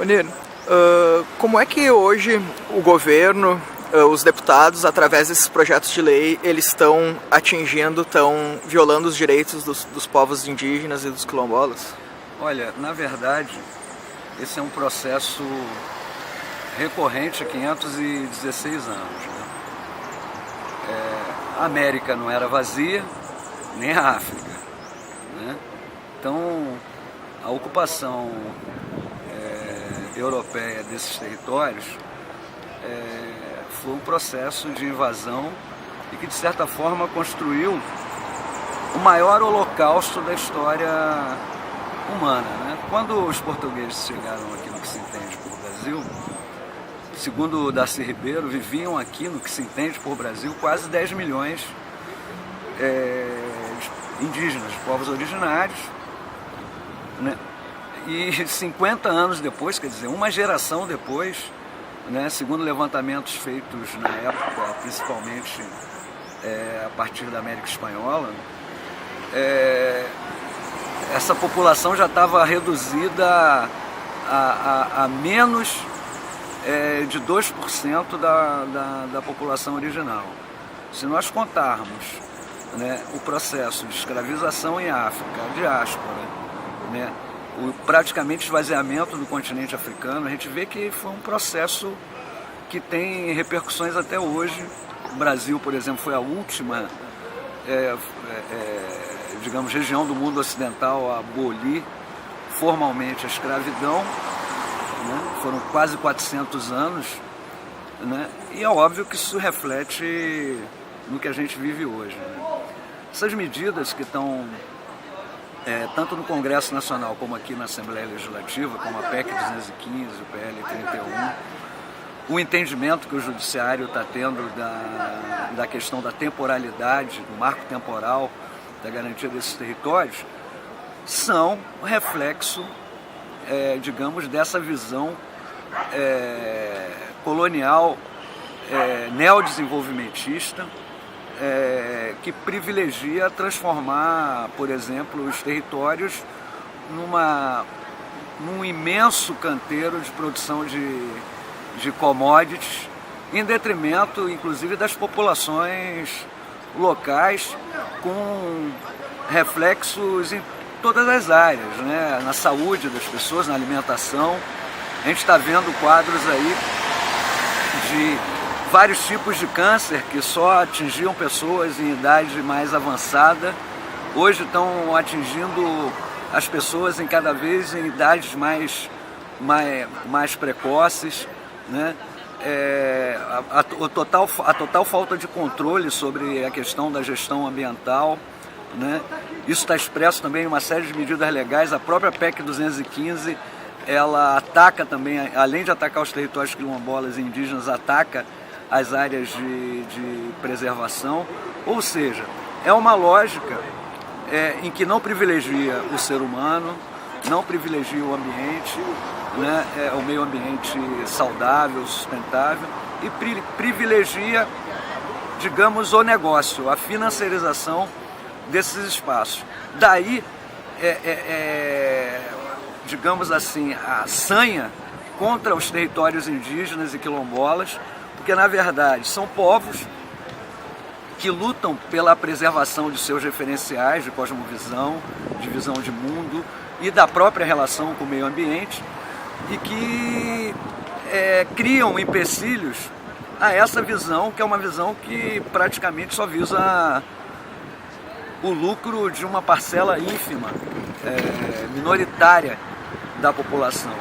Onir, como é que hoje o governo, os deputados, através desses projetos de lei, eles estão estão violando os direitos dos povos indígenas e dos quilombolas? Olha, na verdade, esse é um processo recorrente há 516 anos. Né? A América não era vazia, nem a África. Né? Então, a ocupação europeia desses territórios foi um processo de invasão e que, de certa forma, construiu o maior holocausto da história humana. Né? Quando os portugueses chegaram aqui no que se entende por Brasil, segundo o Darcy Ribeiro, viviam aqui no que se entende por Brasil quase 10 milhões de indígenas, povos originários, né? E 50 anos depois, quer dizer, uma geração depois, né, segundo levantamentos feitos na época, principalmente a partir da América Espanhola, essa população já estava reduzida a menos de 2% da população original. Se nós contarmos, né, o processo de escravização em África, a diáspora, né, o praticamente esvaziamento do continente africano, a gente vê que foi um processo que tem repercussões até hoje. O Brasil, por exemplo, foi a última digamos, região do mundo ocidental a abolir formalmente a escravidão, né? Foram quase 400 anos, né? E é óbvio que isso reflete no que a gente vive hoje. Né? Essas medidas que estão tanto no Congresso Nacional como aqui na Assembleia Legislativa, como a PEC 215, o PL 31, o entendimento que o Judiciário está tendo da questão da temporalidade, do marco temporal, da garantia desses territórios, são reflexo, digamos, dessa visão colonial, neodesenvolvimentista, que privilegia transformar, por exemplo, os territórios num imenso canteiro de produção de commodities, em detrimento, inclusive, das populações locais, com reflexos em todas as áreas, né? Na saúde das pessoas, na alimentação. A gente está vendo quadros aí de vários tipos de câncer que só atingiam pessoas em idade mais avançada, hoje estão atingindo as pessoas cada vez em idades mais precoces, né? A total falta de controle sobre a questão da gestão ambiental, né? Isso está expresso também em uma série de medidas legais. A própria PEC 215, ela ataca também, além de atacar os territórios quilombolas e indígenas, ataca as áreas de preservação, ou seja, é uma lógica em que não privilegia o ser humano, não privilegia o ambiente, né, o meio ambiente saudável, sustentável, e privilegia, digamos, o negócio, a financiarização desses espaços. Daí, digamos assim, a sanha contra os territórios indígenas e quilombolas, porque, na verdade, são povos que lutam pela preservação de seus referenciais de cosmovisão, de visão de mundo e da própria relação com o meio ambiente, e que criam empecilhos a essa visão, que é uma visão que praticamente só visa o lucro de uma parcela ínfima, minoritária da população.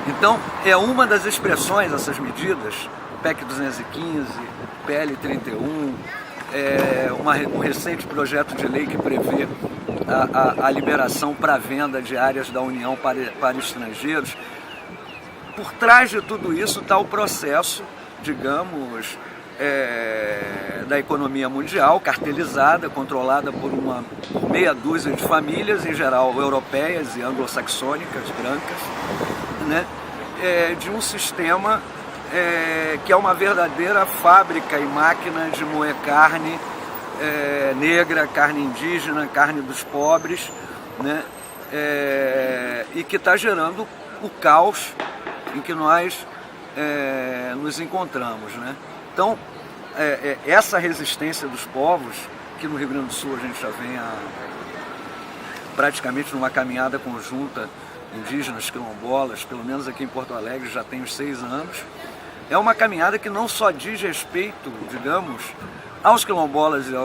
Então, é uma das expressões dessas medidas, PEC 215, PL 31, um recente projeto de lei que prevê a liberação para venda de áreas da União para estrangeiros. Por trás de tudo isso está o processo, digamos, da economia mundial, cartelizada, controlada por meia dúzia de famílias, em geral europeias e anglo-saxônicas, brancas, né? De um sistema que é uma verdadeira fábrica e máquina de moer carne negra, carne indígena, carne dos pobres, né? E que está gerando o caos em que nós nos encontramos, né? Então, essa resistência dos povos, que no Rio Grande do Sul a gente já vem praticamente numa caminhada conjunta, indígenas, quilombolas, pelo menos aqui em Porto Alegre já tem uns 6 anos, é uma caminhada que não só diz respeito, digamos, aos quilombolas e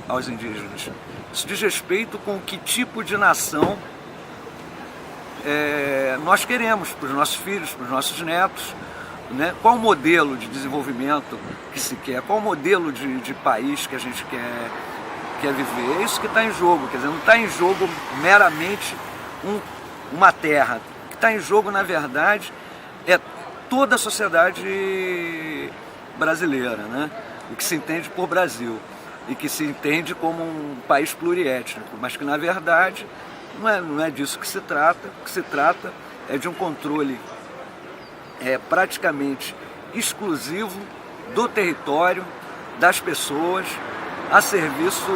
aos indígenas, isso diz respeito com que tipo de nação nós queremos para os nossos filhos, para os nossos netos, né? Qual o modelo de desenvolvimento que se quer, qual o modelo de país que a gente quer viver. É isso que está em jogo, quer dizer, não está em jogo meramente uma terra. O que está em jogo, na verdade, é toda a sociedade brasileira, né? O que se entende por Brasil e que se entende como um país pluriétnico, mas que, na verdade, não é disso que se trata. O que se trata é de um controle praticamente exclusivo do território, das pessoas, a serviço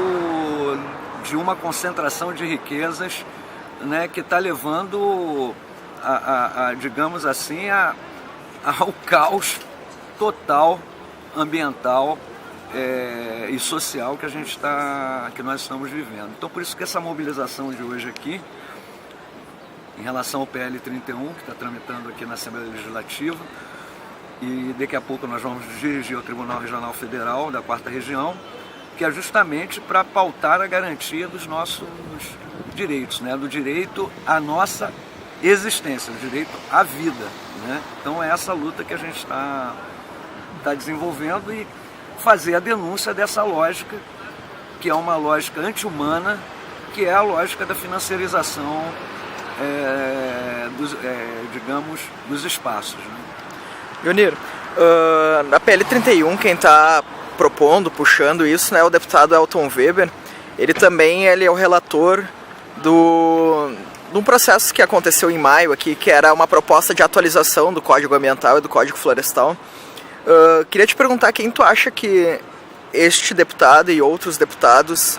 de uma concentração de riquezas, né, que está levando, digamos assim, ao caos total ambiental e social que nós estamos vivendo. Então, por isso que essa mobilização de hoje aqui, em relação ao PL 31, que está tramitando aqui na Assembleia Legislativa, e daqui a pouco nós vamos dirigir ao Tribunal Regional Federal da 4ª Região, que é justamente para pautar a garantia dos nossos direitos, né? Do direito à nossa existência, do direito à vida, né? Então é essa luta que a gente está desenvolvendo e fazer a denúncia dessa lógica, que é uma lógica anti-humana, que é a lógica da financiarização dos espaços, né? Ionir, na PL 31, quem está propondo, puxando isso, né, é o deputado Elton Weber. Ele também é o relator de um processo que aconteceu em maio aqui, que era uma proposta de atualização do Código Ambiental e do Código Florestal. Queria te perguntar quem tu acha que este deputado e outros deputados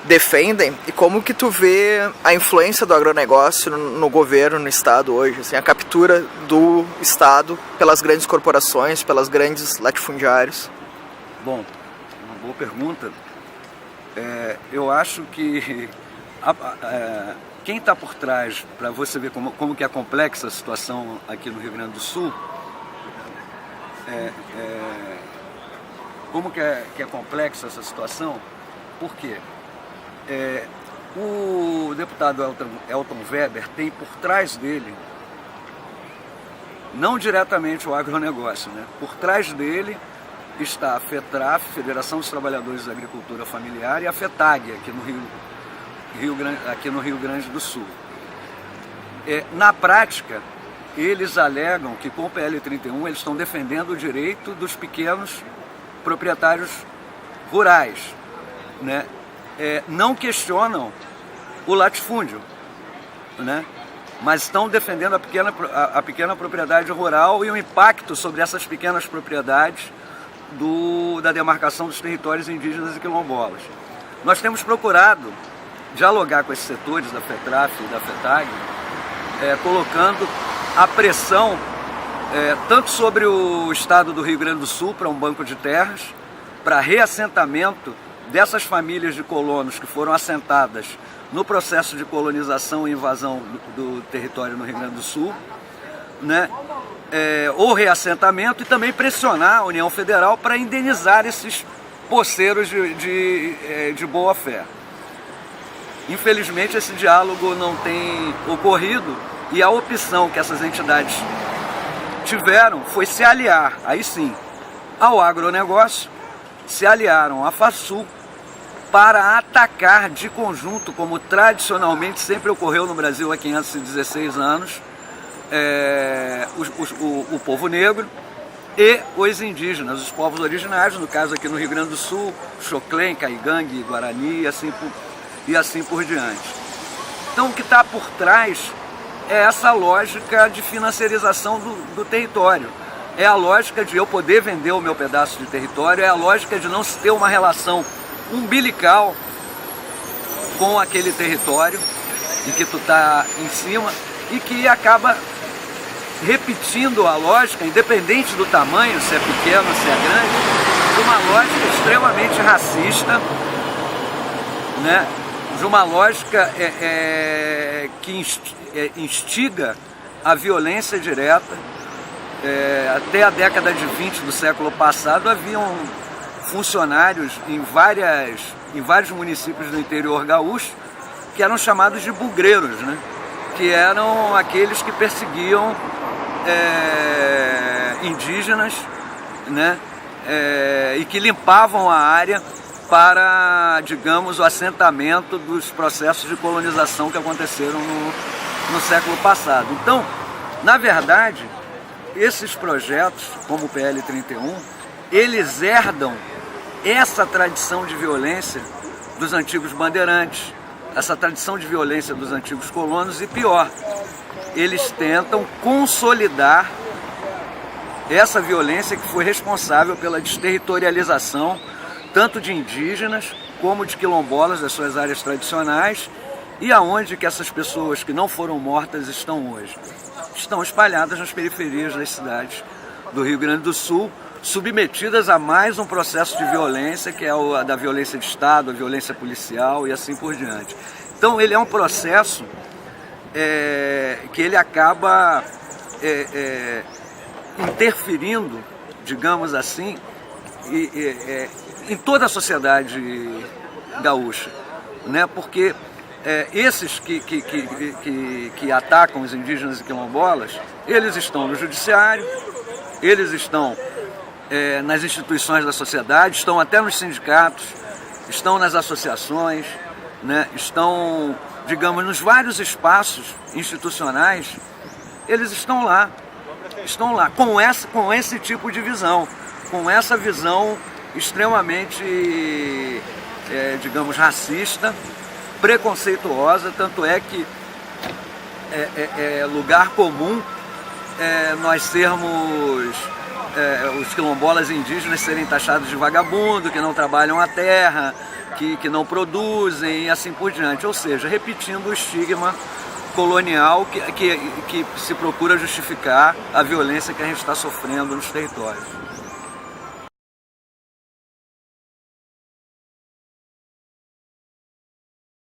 defendem e como que tu vê a influência do agronegócio no governo, no Estado hoje, assim, a captura do Estado pelas grandes corporações, pelas grandes latifundiários. Bom, uma boa pergunta. Eu acho que quem está por trás, para você ver como que é complexa a situação aqui no Rio Grande do Sul, como que é complexa essa situação, por quê? O deputado Elton Weber tem por trás dele, não diretamente o agronegócio, né? Por trás dele está a FETRAF, Federação dos Trabalhadores da Agricultura Familiar, e a FETAG, aqui no Rio Grande do Sul. Na prática, eles alegam que com o PL 31 eles estão defendendo o direito dos pequenos proprietários rurais, né? Não questionam o latifúndio, né? Mas estão defendendo a pequena propriedade rural e o impacto sobre essas pequenas propriedades da demarcação dos territórios indígenas e quilombolas. Nós temos procurado dialogar com esses setores da FETRAF e da FETAG, colocando a pressão tanto sobre o Estado do Rio Grande do Sul para um banco de terras, para reassentamento dessas famílias de colonos que foram assentadas no processo de colonização e invasão do território no Rio Grande do Sul, né? Ou reassentamento, e também pressionar a União Federal para indenizar esses poceiros de boa fé. Infelizmente, esse diálogo não tem ocorrido e a opção que essas entidades tiveram foi se aliar, aí sim, ao agronegócio, se aliaram à FASUL para atacar de conjunto, como tradicionalmente sempre ocorreu no Brasil há 516 anos, o povo negro e os indígenas, os povos originários, no caso aqui no Rio Grande do Sul, Xoclém, Caigangue, Guarani e assim por diante. Então o que está por trás é essa lógica de financiarização do território. É a lógica de eu poder vender o meu pedaço de território, é a lógica de não se ter uma relação umbilical com aquele território em que tu está em cima e que acaba repetindo a lógica, independente do tamanho, se é pequeno, se é grande, de uma lógica extremamente racista, né? De uma lógica que instiga a violência direta. Até a década de 20 do século passado haviam funcionários em vários municípios do interior gaúcho que eram chamados de bugreiros, né? Que eram aqueles que perseguiam indígenas, né? E que limpavam a área para, digamos, o assentamento dos processos de colonização que aconteceram no século passado. Então, na verdade, esses projetos, como o PL 31, eles herdam essa tradição de violência dos antigos bandeirantes, essa tradição de violência dos antigos colonos e, pior, eles tentam consolidar essa violência que foi responsável pela desterritorialização tanto de indígenas como de quilombolas das suas áreas tradicionais. E aonde que essas pessoas que não foram mortas estão hoje? Estão espalhadas nas periferias das cidades do Rio Grande do Sul, submetidas a mais um processo de violência, que é a da violência de Estado, a violência policial e assim por diante. Então ele é um processo que ele acaba interferindo, digamos assim, em toda a sociedade gaúcha, né? Porque esses que atacam os indígenas e quilombolas, eles estão no judiciário, eles estão nas instituições da sociedade, estão até nos sindicatos, estão nas associações, né? Estão, digamos, nos vários espaços institucionais, eles estão lá com esse tipo de visão, com essa visão extremamente, digamos, racista, preconceituosa. Tanto é que lugar comum nós sermos, os quilombolas indígenas serem taxados de vagabundo, que não trabalham a terra, que não produzem e assim por diante. Ou seja, repetindo o estigma colonial que se procura justificar a violência que a gente está sofrendo nos territórios.